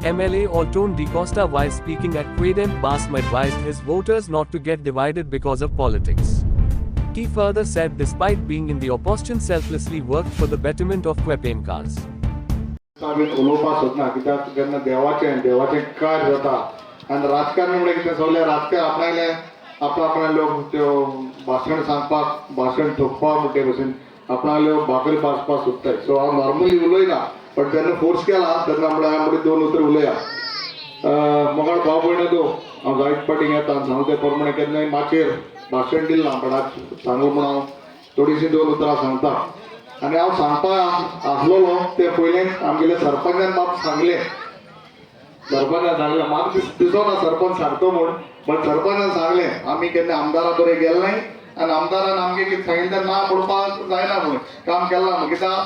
MLA Alton De Costa, while speaking at Quaidem Basm, advised his voters not to get divided because of politics. He further said despite being in the opposition selflessly worked for the betterment of Kwepemkars. उलोवपाक सोदना कित्याक जेन्ना देवाचें कार्य जाता आनी राजकारणी म्हणल्यार कितें सगळे राजकारण आपणाले लोक त्यो भाशण सांगपाक भाशण ठोकपाक म्हणटे भशेन आपणाले लोक भाकरी भाजपाक सोदताय. सो हांव नॉर्मली उलयना, बट जेन्ना फोर्स केला तेन्ना म्हणल्यार हांवें म्हणलें 2 उतर उलया. म्हाका भाव भयणो हांव जायत पाटींग येता आनी सांगता ते प्रमाणे केन्नाय माचयेर भाशण दिलें ना, बट आज सांगू म्हूण हांव थोडीशीं 2 उतरां सांगता. आनी हांव सांगपाक आसलोलो ते पयलेंच आमगेले सरपंचान म्हाका सांगलें म्हाका दिसना सरपंच सांगतो म्हूण, बट सरपंचान सांगलें आमी केन्ना आमदारा बरें गेले नाय आनी आमदारान आमगे कितें सांगिल्लें ना पडपाक जायना म्हूण काम केलां म्हूण. कित्याक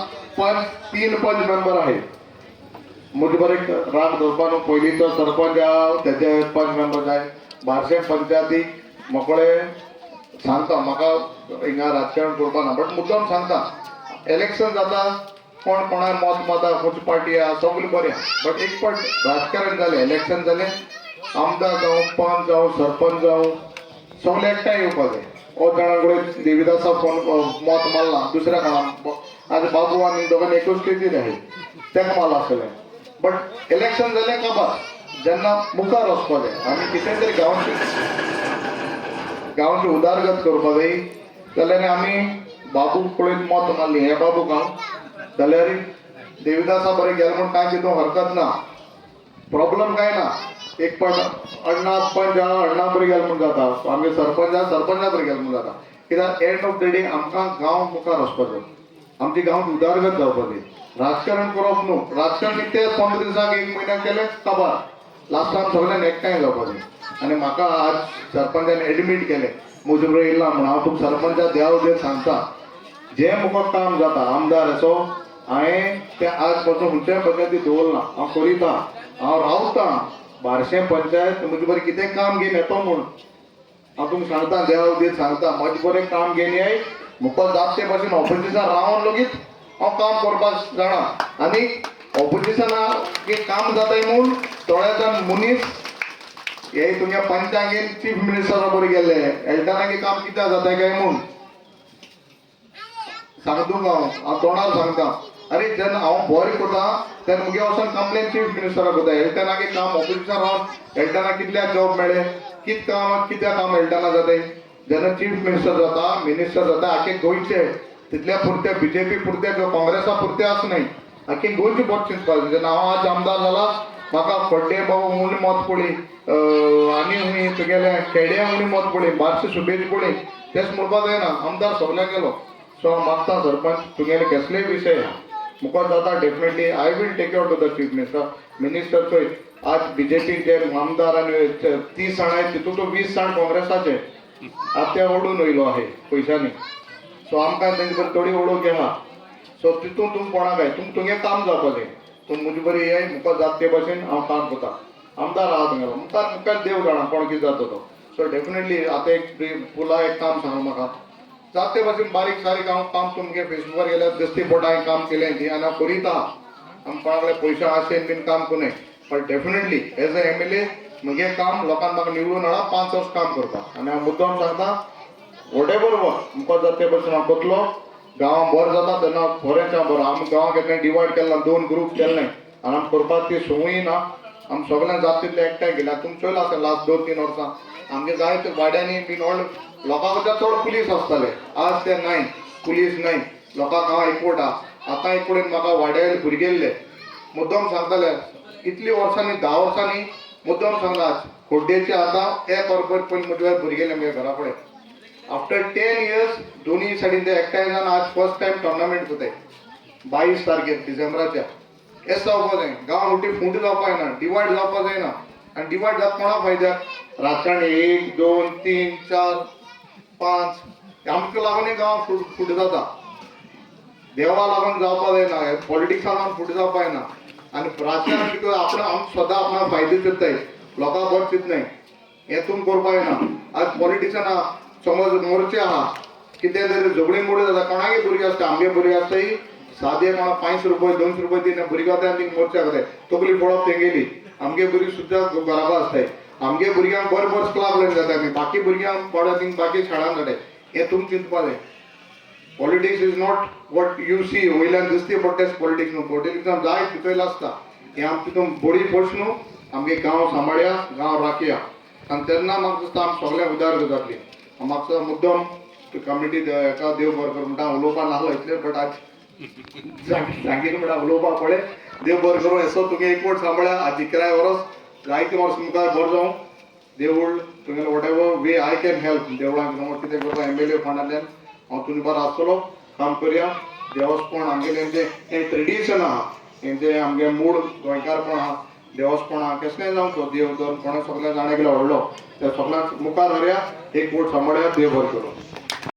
3 पंच मेंबर आहाय म्हजे बरें राग धरपा न्हू. पयलींचो सरपंच हांव तेजे 5 मेंबर जाय. बार्शें पंचायतीक मोकळे सांगता म्हाका हिंगा राजकारण करपा ना, बट मुद्दाम सांगता इलेक्शन जाता कोण कोणा मत माता खंयची पार्टी आहा सगळीं बरें आहा, बट एक फावट राजकारण जालें इलेक्शन जालें आमदार जावं पंच जावं सरपंच जावं सगळे एकठांय येवपाक जाय. हो जाणां कडेन देविदासा फोन मत मारला दुसऱ्या कोणाक आज बाबू आनी दोगांनी एकूच स्टेजीर आहाय तेका मारला आसतलें, बट इलेक्शन जालें काबार जेन्ना मुखार वचपा जाय आमी कितें तरी गांवची उदारगत करपा जाय जाल्यार आमी बाबू कडेन मत मारली हे बाबू गांव जाल्यार देविदासा बरें गेले म्हूण कांय तितून हरकत ना, प्रॉब्लम कांय ना. एक पण अण्णा पंच अण्णा बरें गेले म्हूण जाता, आमगे सरपंचा बरें गेले म्हूण जाता. कित्याक एंड ऑफ द डे आमकां गांव मुखार वचपाक जाय, आमची गांव उदारगत जावपाक जाय. राजकारण करप न्हू, राजकारण ते 15 दिसांक 1 म्हयन्याक केलें काबार, लास्टाक सगळ्यांक एकठांय जावपाक जाय. आनी म्हाका आज सरपंचान एडमीट केलें म्हजे बरोबर येयला म्हूण हांव तुका सरपंचा देव देव सांगता जें मुखार काम जाता आमदार असो हांवें तें आज पासून खंयच्याय पद्दती दवरना, हांव करिता, हांव रावता. बार्शें पंचायत म्हजे बरें कितें काम घेवन येतो म्हूण हांव तुमकां सांगता देव देव सांगता म्हजें बरें काम घेवन येय मुखार जाता ते भाशेन ऑपोजिशन रावन लेगीत हांव काम करपाक जाणा. आनी ऑपोजिशनाक काम जाताय म्हूण थोडे जाण मनीस हे तुमच्या पंचांगेन चीफ मिनिस्टरा बरें गेल्ले एल्टनागे काम कित्याक जाताय काय म्हूण सांगतो हांव तोंडार सांगता. अरे जेन्ना हांव बरें करता तेन्ना मुगे वचोन कंप्लेन चीफ मिनिस्टराक कोता एल्टनागे काम ऑपोजिशन रावन एल्टना कितल्याक जॉब मेळ्ळे कित्याक काम एल्टना जाताय. जेन्ना चीफ मिनिस्टर जाता आख्खे गोंयचे तितल्या पुरते बीजेपी पुरते किंवा काँग्रेसा पुरते आसनाय आख्खे गोंयचे बरें चिंतपाक. जेन्ना हांव आज आमदार जाला म्हाका खड्डे बाबा म्हूण मत पडली आनी हूंय तुगेले खेड्या म्हूण मत पडली बार्शी सुबेज पडली तेच म्हणपाक जायना आमदार सगळ्याक गेलो. सो हांव मागता सरपंच तुगेले कसलेय विशय मुखार जाता definitely I will take out to the chief minister चोय. आज बीजेपी जे आमदार आनी 30 जाण आहेत तितून तो 20 जाण काँग्रेसाचे आज ते ओडून वयलो आहे पयशांनी. सो आमकां तेंचे बरें थोडी ओडूंक आहा. सो तितून तुम कोणाक जाय तुमगे काम जावपा जाय. तुम म्हजे बरी येय मुखार जाता ते भाशेन हांव काम करता. आमदार आहा तुगेलो मुखार देव जाणा कोण कितें जाता तो. सो डेफिनेटली आतां एक फुला एक काम सांग म्हाका जाता ते भाशेन बारीक सारीक हांव काम तुमगे फेसबुकार गेल्यार दस्ती पोटा हांवें काम केलें ती आनी हांव करीता. आमी कोणाकडे पयशा आशेन बीन काम करूं but definitely as a MLA म्हगे काम लोकांक म्हाका निवडून हाडा 5 वर्स काम करपाक. आनी हांव मुद्दाम सांगता वॉटेवर वर्क मुखार जाता ते भाशेन हांव करतलो. गांवां बरें जाता तेन्ना बरेंच हांव बरो. आमी गांवां केन्ना डिवायड केला 2 ग्रूप केले आनी आमी करपाक ती संवय ना. आमी सगळ्यांक जाता तितले एकठांय गेले. तुमी चोयलां आसता लास्ट 2-3 वर्सां आमगे जायते वाड्यांनी बीन लोकां कडच्यान चड पुलीस आसताले आज ते नाय पुलीस नाय लोकांक हांव एकवट आहा. आतां एक कडेन म्हाका वाड्याले भुरगेल्ले मुद्दाम सांगताले कितली वर्सांनी 10 वर्सांनी मुद्दाम सांगता खोड्डेचे आतां एक ऑर्बर पयलीं म्हजे भुरगेले आमगे घरा कडेन आफ्टर 10 years दोनूय सायडीन ते एकठांय जावन आज फर्स्ट टायम टोर्नामेंट जाताय 22 तारखेर डिसेंबराच्या. हें जावपा जाय गांव उठी फूट जावपा जायना डिवायड जावपा जायना. आनी डिवायड जाता कोणा फायद्याक राजकारणी 1 2 3 4 5 आमकां लागून गांव फूट जाता. देवा लागून जावपा जायना पॉलिटिक्सा लागून फूट जावपा जायना. आनी राजकारण कितें आपण आमी स्वता आपणाक फायदो चिंतताय लोकांक बरें चिंतनाय हें तुमी करपा जायना. आज पॉलिटिक्सांना समज मोर्चे आहा कितें तरी झगडी मोडी जाता कोणागे भुरगीं आसता आमगे भुरगीं आसताय सादे कोणा 500 रुपये 200 रुपये दिवन भुरगीं वता आनी मोर्चा करताय तकली पडप तेंगेली आमगे भुरगीं सुद्दां बराबर आसताय आमगे भुरग्यांक बरें स्कूलाक लायन जाता न्ही बाकी भुरग्यांक पडत थिंग बाकी शाळान जाताय हें तुमी चिंतपा जाय politics is not what you see वयल्यान दिसती पडटा पॉलिटिक्स न्हू पॉलिटिक्सान जाय तितून आसता हें आम तितून बडी पडच न्हू आमगे गांव सांबाळया गांव राखया आनी तेन्ना म्हाका दिसता आमी सगळ्यांक उदार जातली म्हाका मुद्दम कम्युनिटी हेका देव बरें करूं म्हणटा उलोवपा नासलो इतलें बट आज सांगितलें म्हणटा उलोवपा पळय देव बरें करूं असो तुमी एकवट सांबाळ्या आज इकराय वर्स जायते वर्स मुखार बरें जावं देवूळ तुगेलें whatever way I can help देवळांक कितें करपा MLA फंडांतल्यान हांव तुमी बरो आसतलो काम करया देवस्पण आमगेलें हें ट्रेडिशन आहा हेंचें आमगे मूळ गोंयकारपण आहा देवस्पण आहा कसलेंय जावं तो देव जर कोणें सगळ्या जाणां गेलो व्हडलो त्या सगळ्यांक मुखार व्हरया एक वोट सांबाळया देव बरें करूं